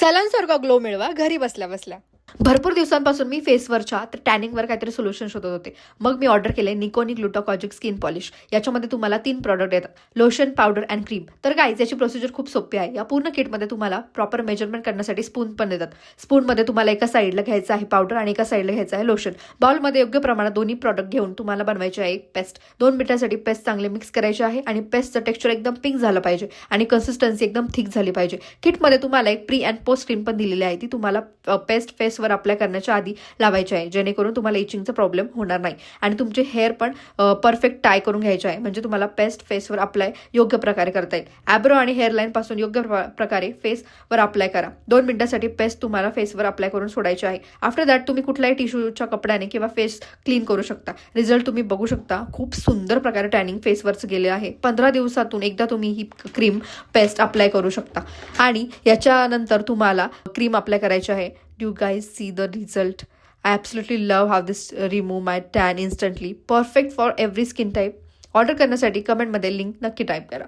सलांसारखा glow मिळवा घरी बसल्या बसल्या. भरपूर दिवसांपासून मी फेसवरच्या तर टॅनिंगवर काहीतरी सोल्युशन शोधत होते. मग मी ऑर्डर केले निकोनी ग्लुटाकॉजिक स्किन पॉलिश. याच्यामध्ये तुम्हाला 3 प्रॉडक्ट येतात, लोशन, पावडर अँड क्रीम. तर गाईज याची प्रोसिजर खूप सोपी आहे. या पूर्ण किटमध्ये तुम्हाला प्रॉपर मेजरमेंट करण्यासाठी स्पून पण देतात. स्पूनमध्ये तुम्हाला एका साईडला घ्यायचं आहे पावडर आणि एका साईडला घ्यायचं आहे लोशन. बाउलमध्ये योग्य प्रमाणात दोन्ही प्रॉडक्ट घेऊन तुम्हाला बनवायचे आहे एक पेस्ट. 2 मिनिटांसाठी पेस्ट चांगले मिक्स करायचे आहे आणि पेस्टचं टेक्स्चर एकदम पिंक झालं पाहिजे आणि कन्सिस्टन्सी एकदम थिक झाली पाहिजे. किटमध्ये तुम्हाला एक प्री अँड पोस्ट क्रीम पण दिलेली आहे. ती तुम्हाला पेस्ट फेसवर अप्लाय करण्याच्या आधी लावायचे आहे, जेणेकरून तुम्हाला इचिंगचा प्रॉब्लेम होणार नाही आणि तुमचे हेअर पण परफेक्ट टाय करून घ्यायचे आहे, म्हणजे तुम्हाला पेस्ट फेसवर अप्लाय योग्य प्रकारे करता येईल. ॲब्रो आणि हेअरलाईन पासून योग्य प्रकारे फेसवर अप्लाय करा. 2 मिनिटांसाठी पेस्ट तुम्हाला फेसवर अप्लाय करून सोडायचे आहे. आफ्टर दॅट तुम्ही कुठल्याही टिश्यूच्या कपड्याने किंवा फेस क्लीन करू शकता. रिझल्ट तुम्ही बघू शकता. खूप सुंदर प्रकारे टॅनिंग फेसवरच गेले आहे. 15 दिवसातून एकदा तुम्ही ही क्रीम पेस्ट अप्लाय करू शकता आणि याच्यानंतर तुम्हाला क्रीम अप्लाय करायची आहे. You guys see the result? I absolutely love how this remove my tan instantly. Perfect for every skin type. Order करण्यासाठी कमेंटमध्ये लिंक नक्की टाईप करा.